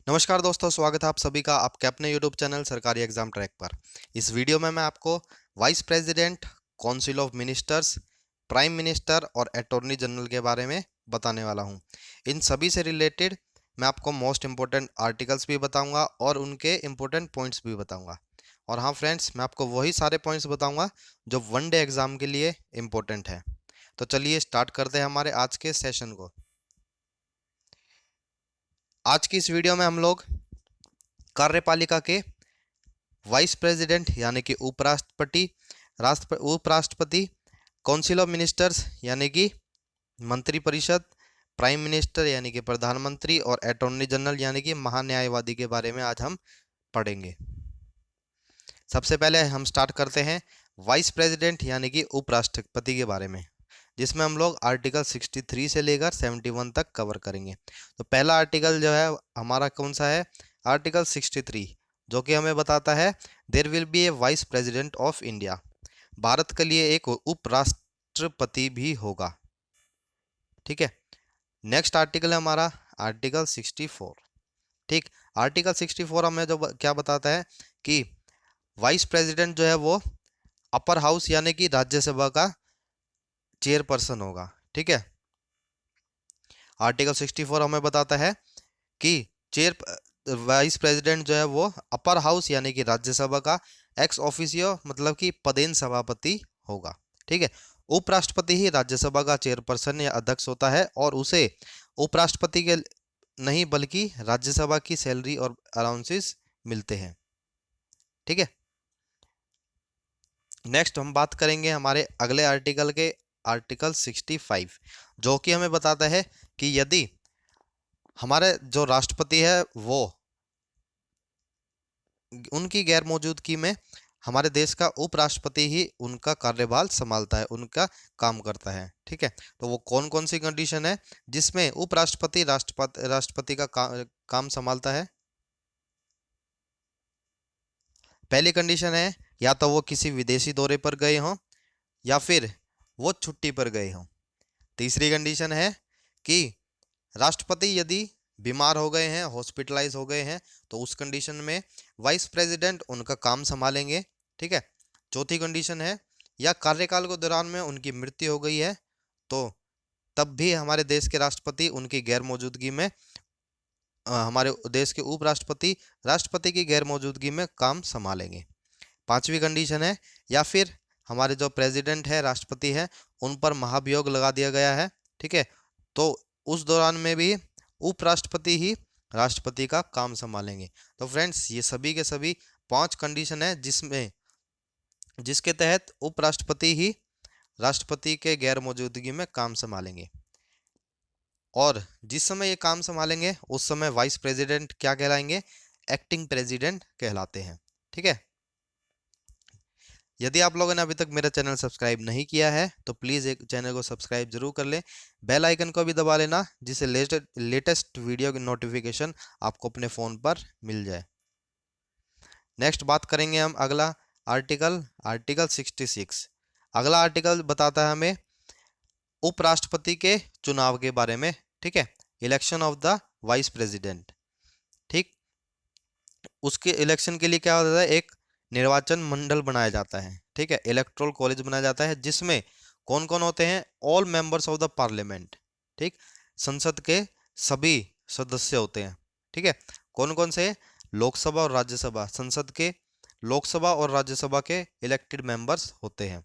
नमस्कार दोस्तों, स्वागत है आप सभी का आपके अपने YouTube चैनल सरकारी एग्जाम ट्रैक पर। इस वीडियो में मैं आपको vice president, council of ministers, prime minister और अटॉर्नी जनरल के बारे में बताने वाला हूं। इन सभी से रिलेटेड मैं आपको मोस्ट इंपॉर्टेंट आर्टिकल्स भी बताऊंगा और उनके इंपॉर्टेंट पॉइंट्स भी बताऊंगा। और हाँ फ्रेंड्स, मैं आपको वही सारे पॉइंट्स बताऊंगा जो वन डे एग्जाम के लिए इंपॉर्टेंट है। तो चलिए स्टार्ट करते हैं हमारे आज के सेशन को। आज की इस वीडियो में हम लोग कार्यपालिका के वाइस प्रेसिडेंट यानी कि उपराष्ट्रपति, उपराष्ट्रपति, काउंसिल ऑफ मिनिस्टर्स यानी कि मंत्रिपरिषद, प्राइम मिनिस्टर यानी कि प्रधानमंत्री और अटॉर्नी जनरल यानी कि महान्यायवादी के बारे में आज हम पढ़ेंगे। सबसे पहले हम स्टार्ट करते हैं वाइस प्रेसिडेंट यानी कि उपराष्ट्रपति के बारे में, जिसमें हम लोग आर्टिकल 63 से लेकर 71 तक कवर करेंगे। तो पहला आर्टिकल जो है हमारा कौन सा है? आर्टिकल 63, जो कि हमें बताता है there will be a vice president of India. Bharat के लिए एक उपराष्ट्रपति भी होगा। ठीक है। नेक्स्ट आर्टिकल है हमारा आर्टिकल 64। ठीक। आर्टिकल 64 हमें जो क्या बताता है कि वाइस प्रेसिडेंट जो है वो अपर हाउस यानी कि राज्यसभा का चेयरपर्सन होगा। ठीक है। आर्टिकल 64 हमें बताता है कि चेयर वाइस प्रेसिडेंट जो है वो अपर हाउस यानी कि राज्यसभा का एक्स ऑफिसियो मतलब कि पदेन सभापति होगा। ठीक है। उपराष्ट्रपति ही राज्यसभा का चेयरपर्सन या अध्यक्ष होता है और उसे उपराष्ट्रपति के नहीं बल्कि राज्यसभा की सैलरी और अलाउंसेस मिलते हैं। ठीक है। नेक्स्ट हम बात करेंगे हमारे अगले आर्टिकल के, आर्टिकल 65, जो कि हमें बताता है कि यदि हमारे जो राष्ट्रपति है वो उनकी गैर मौजूदगी में हमारे देश का उपराष्ट्रपति ही उनका कार्यभार संभालता है, उनका काम करता है। ठीक है। तो वो कौन कौन सी कंडीशन है जिसमें उपराष्ट्रपति राष्ट्रपति का काम संभालता है? पहली कंडीशन है या तो वो किसी विदेशी दौरे पर गए हों या फिर वो छुट्टी पर गए हों। तीसरी कंडीशन है कि राष्ट्रपति यदि बीमार हो गए हैं, हॉस्पिटलाइज हो गए हैं, तो उस कंडीशन में वाइस प्रेसिडेंट उनका काम संभालेंगे। ठीक है। चौथी कंडीशन है या कार्यकाल के दौरान में उनकी मृत्यु हो गई है तो तब भी हमारे देश के राष्ट्रपति उनकी गैर मौजूदगी में हमारे देश के उपराष्ट्रपति राष्ट्रपति की गैर मौजूदगी में काम संभालेंगे। पांचवी कंडीशन है या फिर हमारे जो प्रेसिडेंट है, राष्ट्रपति है, उन पर महाभियोग लगा दिया गया है। ठीक है। तो उस दौरान में भी उपराष्ट्रपति ही राष्ट्रपति का काम संभालेंगे। तो फ्रेंड्स, ये सभी के सभी 5 कंडीशन है जिसके तहत उपराष्ट्रपति ही राष्ट्रपति के गैर मौजूदगी में काम संभालेंगे। और जिस समय ये काम संभालेंगे उस समय वाइस प्रेसिडेंट क्या कहलाएंगे? एक्टिंग प्रेसिडेंट कहलाते हैं। ठीक है। यदि आप लोगों ने अभी तक मेरा चैनल सब्सक्राइब नहीं किया है तो प्लीज़ एक चैनल को सब्सक्राइब जरूर कर लें, बेल आइकन को भी दबा लेना जिससे लेटेस्ट वीडियो की नोटिफिकेशन आपको अपने फ़ोन पर मिल जाए। नेक्स्ट बात करेंगे हम अगला आर्टिकल, आर्टिकल 66। अगला आर्टिकल बताता है हमें उपराष्ट्रपति के चुनाव के बारे में। ठीक है। Election of the vice president. ठीक। उसके इलेक्शन के लिए क्या होता है? एक निर्वाचन मंडल बनाया जाता है। ठीक है। इलेक्टोरल कॉलेज बनाया जाता है जिसमें कौन कौन होते हैं? All members of the parliament. ठीक। संसद के सभी सदस्य होते हैं। ठीक है। कौन कौन से? लोकसभा और राज्यसभा, संसद के लोकसभा और राज्यसभा के इलेक्टेड मेंबर्स होते हैं।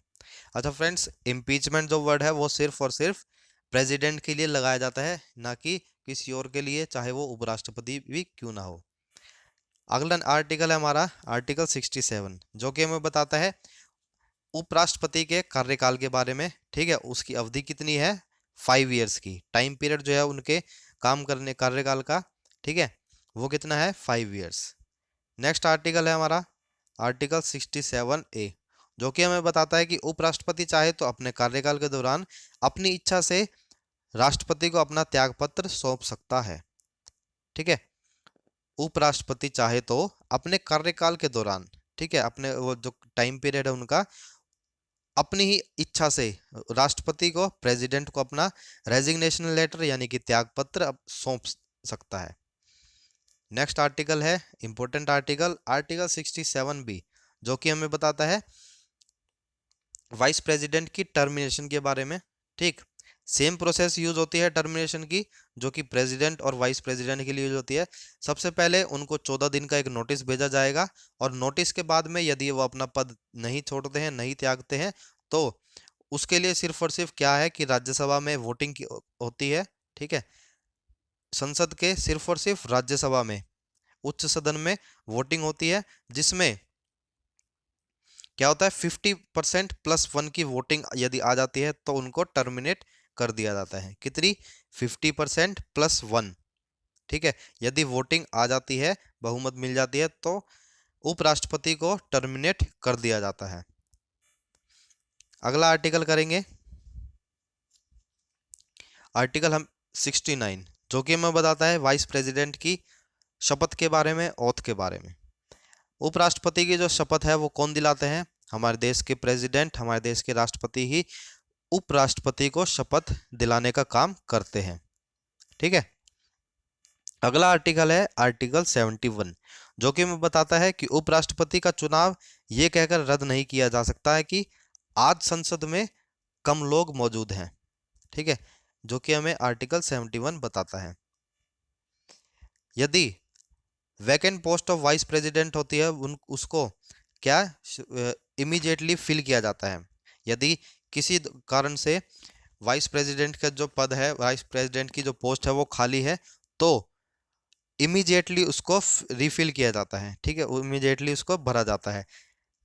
अच्छा फ्रेंड्स, इम्पीचमेंट जो वर्ड है वो सिर्फ और सिर्फ प्रेसिडेंट के लिए लगाया जाता है, ना कि किसी और के लिए, चाहे वो उपराष्ट्रपति भी क्यों ना हो। अगला आर्टिकल है हमारा आर्टिकल 67, जो कि हमें बताता है उपराष्ट्रपति के कार्यकाल के बारे में। ठीक है। उसकी अवधि कितनी है? 5 ईयर्स की। टाइम पीरियड जो है उनके काम करने कार्यकाल का, ठीक है, वो कितना है? 5 ईयर्स। नेक्स्ट आर्टिकल है हमारा आर्टिकल 67A, जो कि हमें बताता है कि उपराष्ट्रपति चाहे तो अपने कार्यकाल के दौरान अपनी इच्छा से राष्ट्रपति को अपना त्यागपत्र सौंप सकता है। ठीक है। उपराष्ट्रपति चाहे तो अपने कार्यकाल के दौरान, ठीक है, अपने वो जो टाइम पीरियड है उनका, अपनी ही इच्छा से राष्ट्रपति को, प्रेसिडेंट को अपना रेजिग्नेशन लेटर यानी कि त्यागपत्र सौंप सकता है। नेक्स्ट आर्टिकल है इंपॉर्टेंट आर्टिकल, आर्टिकल 67 बी, जो कि हमें बताता है वाइस प्रेसिडेंट की टर्मिनेशन के बारे में। ठीक, सेम प्रोसेस यूज होती है टर्मिनेशन की, जो कि प्रेसिडेंट और वाइस प्रेसिडेंट के लिए यूज होती है। सबसे पहले उनको 14 दिन का एक नोटिस भेजा जाएगा, और नोटिस के बाद में यदि वो अपना पद नहीं छोड़ते हैं, नहीं त्यागते हैं, तो उसके लिए सिर्फ और सिर्फ क्या है कि राज्यसभा में वोटिंग होती है। ठीक है, संसद के सिर्फ और सिर्फ राज्यसभा में, उच्च सदन में वोटिंग होती है, जिसमें क्या होता है 50%+1 की वोटिंग यदि आ जाती है तो उनको टर्मिनेट कर दिया जाता है। कितनी? 50%+1। ठीक है, यदि वोटिंग आ जाती है, बहुमत मिल जाती है, तो उपराष्ट्रपति को टर्मिनेट कर दिया जाता है। अगला आर्टिकल करेंगे, आर्टिकल हम 69, जो कि हमें बताता है वाइस प्रेसिडेंट की शपथ के बारे में, ओथ के बारे में। उपराष्ट्रपति की जो शपथ है वो कौन दिलाते हैं? हमारे देश के प्रेसिडेंट, हमारे देश के राष्ट्रपति ही उपराष्ट्रपति को शपथ दिलाने का काम करते हैं। ठीक है, अगला आर्टिकल है आर्टिकल 71, जो कि हमें बताता है कि उपराष्ट्रपति का चुनाव ये कहकर रद्द नहीं किया जा सकता है कि आज संसद में कम लोग मौजूद हैं। ठीक है, जो कि हमें आर्टिकल 71 बताता है। यदि vacant post of vice president होती है, उसको क्या इमीडिएटली फिल किया जाता है। यदि किसी कारण से वाइस प्रेसिडेंट का जो पद है, वाइस प्रेसिडेंट की जो पोस्ट है वो खाली है, तो इमीडिएटली उसको रिफिल किया जाता है। ठीक है, इमीडिएटली उसको भरा जाता है।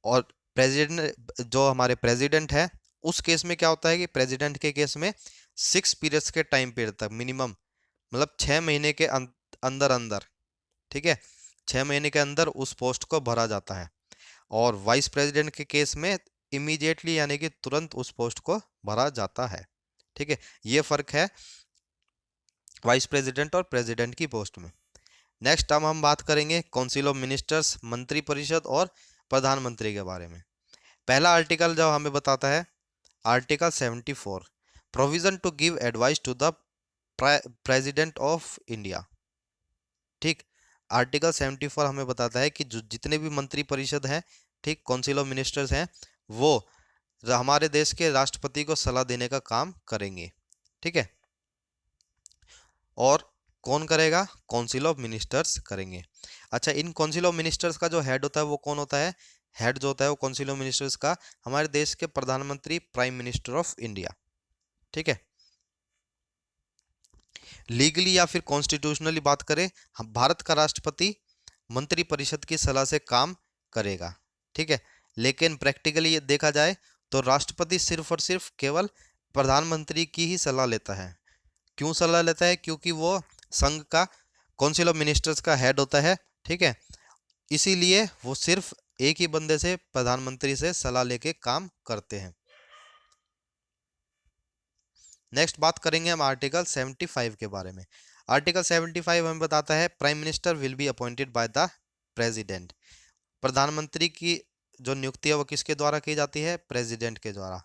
और प्रेसिडेंट, जो हमारे प्रेसिडेंट है, उस केस में क्या होता है कि प्रेसिडेंट के केस में 6 पीरियड्स के टाइम पीरियड तक मिनिमम, मतलब 6 महीने के अंदर अंदर, ठीक है, 6 महीने के अंदर उस पोस्ट को भरा जाता है। और वाइस प्रेसिडेंट के केस में इमीडिएटली यानी कि तुरंत उस पोस्ट को भरा जाता है। ठीक है, ये फर्क है वाइस प्रेसिडेंट और प्रेसिडेंट की पोस्ट में। नेक्स्ट हम बात करेंगे काउंसिल ऑफ मिनिस्टर्स, मंत्रिपरिषद और प्रधानमंत्री के बारे में। पहला आर्टिकल जो हमें बताता है article 74, provision to give advice to the president of India. ठीक, आर्टिकल 74 हमें बताता है कि जो जितने भी मंत्री परिषद हैं, ठीक, काउंसिल ऑफ मिनिस्टर्स हैं, वो हमारे देश के राष्ट्रपति को सलाह देने का काम करेंगे। ठीक है, और कौन करेगा? काउंसिल ऑफ मिनिस्टर्स करेंगे। अच्छा, इन काउंसिल ऑफ मिनिस्टर्स का जो हेड होता है वो कौन होता है? हेड जो होता है वो काउंसिल ऑफ मिनिस्टर्स का हमारे देश के प्रधानमंत्री, प्राइम मिनिस्टर ऑफ इंडिया। ठीक है, लीगली या फिर कॉन्स्टिट्यूशनली बात करें, हम भारत का राष्ट्रपति मंत्रिपरिषद की सलाह से काम करेगा। ठीक है, लेकिन प्रैक्टिकली ये देखा जाए तो राष्ट्रपति सिर्फ और सिर्फ केवल प्रधानमंत्री की ही सलाह लेता है। क्यों सलाह लेता है? क्योंकि वो संघ का, काउंसिल ऑफ मिनिस्टर्स का हेड होता है। ठीक है, इसीलिए वो सिर्फ एक ही बंदे से, प्रधानमंत्री से सलाह लेके काम करते हैं। नेक्स्ट बात करेंगे हम आर्टिकल 75 के बारे में। आर्टिकल 75 हमें बताता है prime minister will be appointed by the president. प्रधानमंत्री की जो नियुक्ति है वो किसके द्वारा की जाती है? प्रेसिडेंट के द्वारा।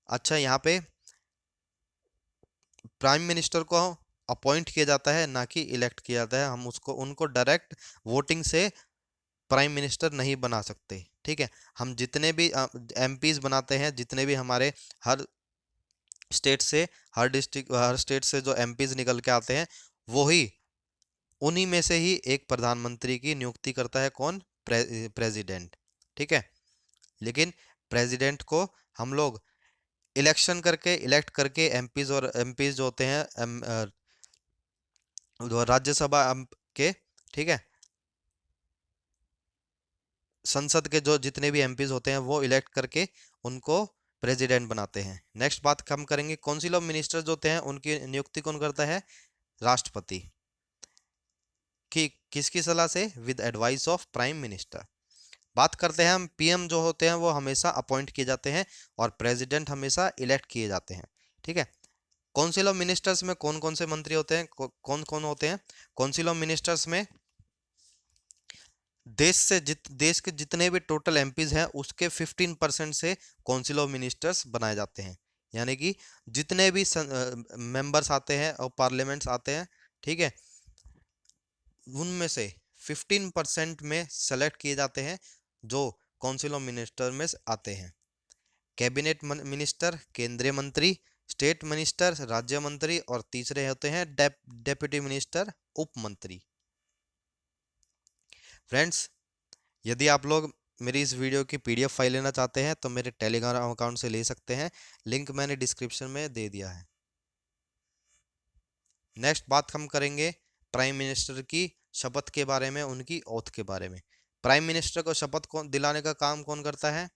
अच्छा, यहाँ पे प्राइम मिनिस्टर को अपॉइंट किया जाता है, ना कि इलेक्ट किया जाता है। हम उसको, उनको डायरेक्ट वोटिंग से प्राइम मिनिस्टर नहीं बना सकते। ठीक है, हम जितने भी एमपीज बनाते हैं, जितने भी हमारे हर स्टेट से, हर डिस्ट्रिक्ट, हर स्टेट से जो एमपीज निकल के आते हैं, वो ही, उन्हीं में से ही एक प्रधानमंत्री की नियुक्ति करता है। कौन? प्रेसिडेंट। ठीक है, लेकिन प्रेसिडेंट को हम लोग इलेक्शन करके, इलेक्ट करके एमपीज, और एमपीज जो होते हैं राज्यसभा के, ठीक है, संसद के जो जितने भी एमपीज होते हैं वो इलेक्ट करके उनको प्रेसिडेंट बनाते हैं। नेक्स्ट बात हम करेंगे काउंसिल ऑफ मिनिस्टर्स होते हैं, उनकी नियुक्ति कौन करता है? राष्ट्रपति। कि किसकी सलाह से? With advice of prime minister. बात करते हैं हम पीएम जो होते हैं वो हमेशा अपॉइंट किए जाते हैं, और प्रेसिडेंट हमेशा इलेक्ट किए जाते हैं। ठीक है, काउंसिल ऑफ मिनिस्टर्स में कौन कौन से मंत्री होते हैं, कौन कौन होते हैं? काउंसिल ऑफ मिनिस्टर्स में देश के जितने भी टोटल एमपीज हैं उसके 15% से काउंसिल ऑफ मिनिस्टर्स बनाए जाते हैं। यानी कि जितने भी मेंबर्स आते हैं और पार्लियामेंट्स आते हैं, ठीक है, उनमें से 15% में सेलेक्ट किए जाते हैं जो काउंसिल ऑफ मिनिस्टर में आते हैं। कैबिनेट मिनिस्टर केंद्रीय मंत्री, स्टेट मिनिस्टर राज्य मंत्री, और तीसरे होते हैं डेप्यूटी मिनिस्टर उप मंत्री। फ्रेंड्स, यदि आप लोग मेरी इस वीडियो की पीडीएफ फाइल लेना चाहते हैं तो मेरे टेलीग्राम अकाउंट से ले सकते हैं, लिंक मैंने डिस्क्रिप्शन में दे दिया है। नेक्स्ट बात हम करेंगे प्राइम मिनिस्टर की शपथ के बारे में, उनकी ओथ के बारे में। प्राइम मिनिस्टर को शपथ कौन दिलाने का काम कौन करता है?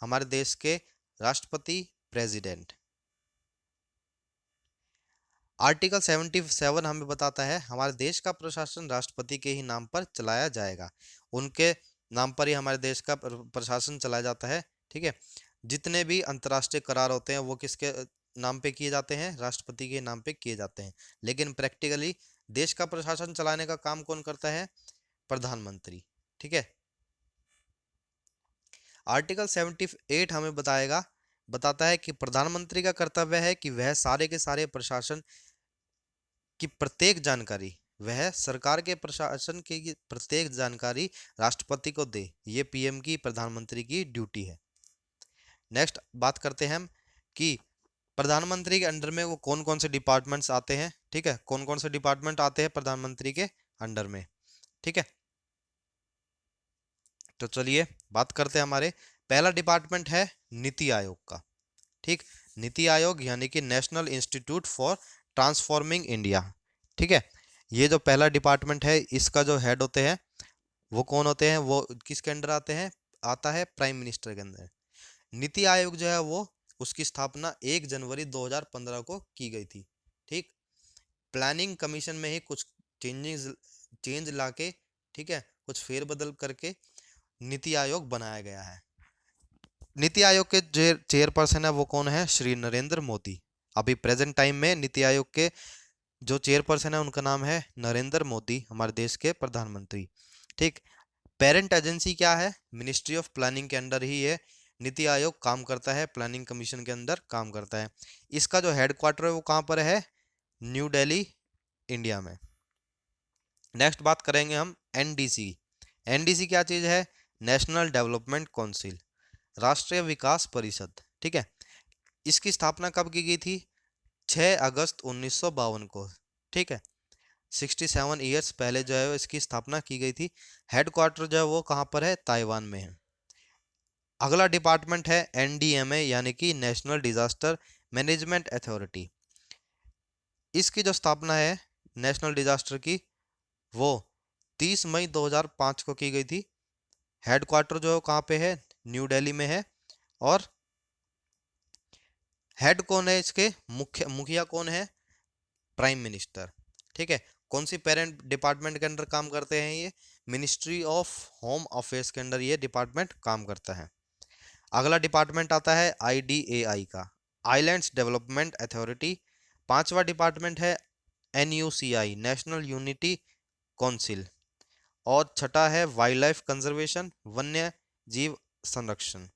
हमारे देश के राष्ट्रपति, प्रेसिडेंट। आर्टिकल 77 हमें बताता है हमारे देश का प्रशासन राष्ट्रपति के ही नाम पर चलाया जाएगा, उनके नाम पर ही हमारे देश का प्रशासन चलाया जाता है। ठीक है, जितने भी अंतर्राष्ट्रीय करार होते हैं वो किसके नाम पे किए जाते हैं? राष्ट्रपति के नाम पे किए जाते हैं। लेकिन प्रैक्टिकली देश का प्रशासन चलाने का काम कौन करता है? प्रधानमंत्री। ठीक है, आर्टिकल 78 हमें बताता है कि प्रधानमंत्री का कर्तव्य है कि वह सारे के सारे प्रशासन की प्रत्येक जानकारी, वह सरकार के प्रशासन की प्रत्येक जानकारी राष्ट्रपति को दे। ये पीएम की, प्रधानमंत्री की ड्यूटी है। नेक्स्ट बात करते हैं हम कि प्रधानमंत्री के अंडर में वो कौन कौन से डिपार्टमेंट्स आते हैं। ठीक है, कौन कौन से डिपार्टमेंट आते हैं प्रधानमंत्री के अंडर में। ठीक है, तो चलिए बात करते हैं। हमारे पहला डिपार्टमेंट है नीति आयोग का। ठीक, नीति आयोग यानी कि national institute for transforming India. ठीक है, ये जो पहला डिपार्टमेंट है इसका जो हेड होते हैं वो कौन होते हैं? वो किसके अंडर आते हैं? आता है प्राइम मिनिस्टर के अंदर। नीति आयोग जो है वो उसकी स्थापना 1 जनवरी 2015 को की गई थी। ठीक, प्लानिंग कमीशन में ही कुछ चेंज लाके, ठीक है, कुछ फेरबदल करके नीति आयोग बनाया गया है। नीति आयोग के चेयरपर्सन है वो कौन है? श्री नरेंद्र मोदी। अभी प्रेजेंट टाइम में नीति आयोग के जो चेयरपर्सन है उनका नाम है नरेंद्र मोदी, हमारे देश के प्रधानमंत्री। ठीक, पेरेंट एजेंसी क्या है? मिनिस्ट्री ऑफ प्लानिंग के अंडर ही ये नीति आयोग काम करता है, प्लानिंग कमीशन के अंदर काम करता है। इसका जो हेडक्वार्टर है वो कहाँ पर है? न्यू दिल्ली, इंडिया में। नेक्स्ट बात करेंगे हम एनडीसी। एनडीसी क्या चीज है? नेशनल डेवलपमेंट काउंसिल, राष्ट्रीय विकास परिषद। ठीक है, इसकी स्थापना कब की गई थी? 6 अगस्त 1952 को। ठीक है, 67 ईयर्स पहले जो है इसकी स्थापना की गई थी। हेडक्वार्टर जो है वो कहाँ पर है? ताइवान में है। अगला डिपार्टमेंट है एनडीएमए यानी कि नेशनल डिजास्टर मैनेजमेंट अथॉरिटी। इसकी जो स्थापना है नेशनल डिजास्टर की वो 30 मई 2005 को की गई थी। हेडक्वार्टर जो कहाँ पे है? न्यू दिल्ली में है। और हेड कौन है इसके? मुखिया कौन है? Prime minister. ठीक है, कौन सी पेरेंट डिपार्टमेंट के अंडर काम करते हैं ये? मिनिस्ट्री ऑफ होम अफेयर्स के अंडर ये डिपार्टमेंट काम करता है। अगला डिपार्टमेंट आता है आईडीएआई का, आइलैंड्स डेवलपमेंट अथॉरिटी। पांचवा डिपार्टमेंट है एनयूसीआई, नेशनल यूनिटी काउंसिल। और छठा है वाइल्ड लाइफ कंजर्वेशन, वन्य जीव संरक्षण।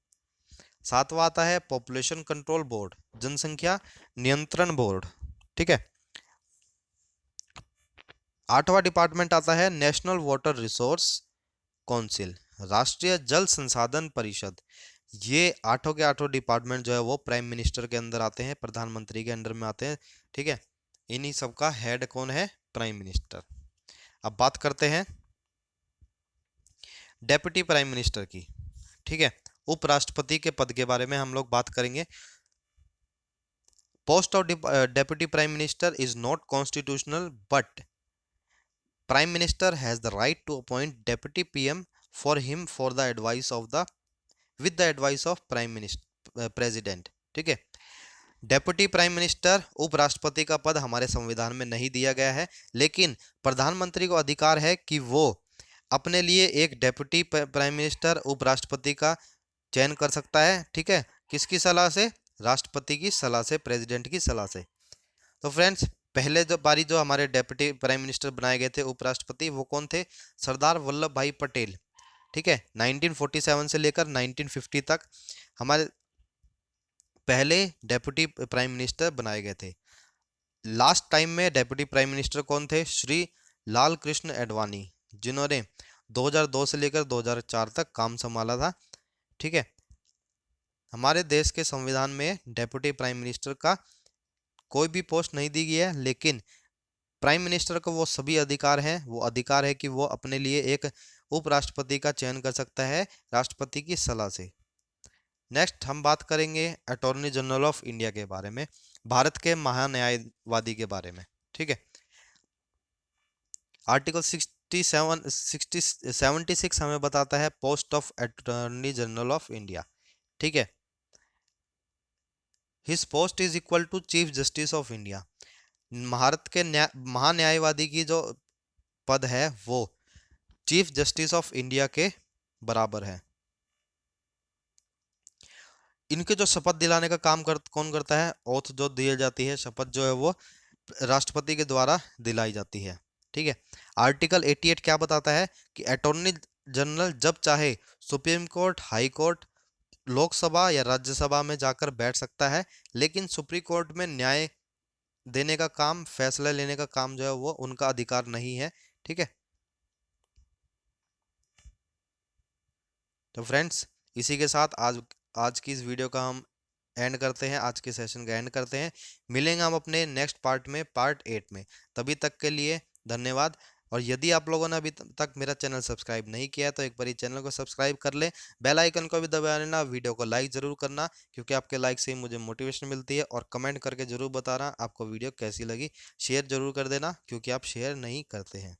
सातवां आता है पॉपुलेशन कंट्रोल बोर्ड, जनसंख्या नियंत्रण बोर्ड। ठीक है, आठवां डिपार्टमेंट आता है नेशनल वाटर रिसोर्स काउंसिल, राष्ट्रीय जल संसाधन परिषद। ये आठों के आठों डिपार्टमेंट जो है वो प्राइम मिनिस्टर के अंदर आते हैं, प्रधानमंत्री के अंडर में आते हैं। ठीक है, इन्हीं सबका हेड कौन है? Prime minister. अब बात करते हैं डेप्यूटी प्राइम मिनिस्टर की। ठीक है, उपराष्ट्रपति के पद के बारे में हम लोग बात करेंगे। Post of deputy prime minister is not constitutional but prime minister has the right to appoint deputy PM for him for the advice of the with the advice of prime minister president. ठीक है, deputy prime minister उपराष्ट्रपति का पद हमारे संविधान में नहीं दिया गया है, लेकिन प्रधानमंत्री को अधिकार है कि वो अपने लिए एक डेप्यूटी प्राइम मिनिस्टर उपराष्ट्रपति का चयन कर सकता है। ठीक है, किसकी सलाह से? राष्ट्रपति की सलाह से, प्रेसिडेंट की सलाह से। तो फ्रेंड्स, पहले जो बारी जो हमारे डेप्यूटी प्राइम मिनिस्टर बनाए गए थे उपराष्ट्रपति, वो कौन थे? सरदार वल्लभ भाई पटेल। ठीक है, 1947 से लेकर 1950 तक हमारे पहले डेप्यूटी प्राइम मिनिस्टर बनाए गए थे। लास्ट टाइम में डेप्यूटी प्राइम मिनिस्टर कौन थे? श्री लाल कृष्ण आडवाणी, जिन्होंने 2002 से लेकर 2004 तक काम संभाला था। ठीक है। हमारे देश के संविधान में डेप्यूटी प्राइम मिनिस्टर का कोई भी पोस्ट नहीं दी गई है, लेकिन प्राइम मिनिस्टर को वो सभी अधिकार हैं, वो अधिकार है कि वो अपने लिए एक उपराष्ट्रपति का चयन कर सकता है राष्ट्रपति की सलाह से। नेक्स्ट हम बात करेंगे अटॉर्नी जनरल ऑफ इंडिया के बारे में, भारत के महान्यायवादी के बारे में। ठीक है। आर्टिकल 76 हमें बताता है post of attorney general of India. ठीक है। His post is equal to chief justice of India. Bharat के महान्यायवादी की जो पद है वो चीफ जस्टिस ऑफ इंडिया के बराबर है। इनके जो शपथ दिलाने का काम कौन करता है, ओथ जो दी जाती है, शपथ जो है वो राष्ट्रपति के द्वारा दिलाई जाती है। ठीक है। आर्टिकल 88 क्या बताता है कि अटॉर्नी जनरल जब चाहे supreme court, high court, Lok Sabha या राज्यसभा में जाकर बैठ सकता है, लेकिन सुप्रीम कोर्ट में न्याय देने का काम, फैसला लेने का काम जो है वो उनका अधिकार नहीं है। ठीक है। तो फ्रेंड्स, इसी के साथ आज आज की इस वीडियो का हम एंड करते हैं, आज के सेशन का एंड करते हैं। मिलेंगे हम अपने नेक्स्ट पार्ट में, पार्ट 8 में। तभी तक के लिए धन्यवाद। और यदि आप लोगों ने अभी तक मेरा चैनल सब्सक्राइब नहीं किया है तो एक बार चैनल को सब्सक्राइब कर ले, बेल आइकन को भी दबा लेना, वीडियो को लाइक जरूर करना, क्योंकि आपके लाइक से ही मुझे मोटिवेशन मिलती है। और कमेंट करके जरूर बताना आपको वीडियो कैसी लगी। शेयर जरूर कर देना, क्योंकि आप शेयर नहीं करते हैं।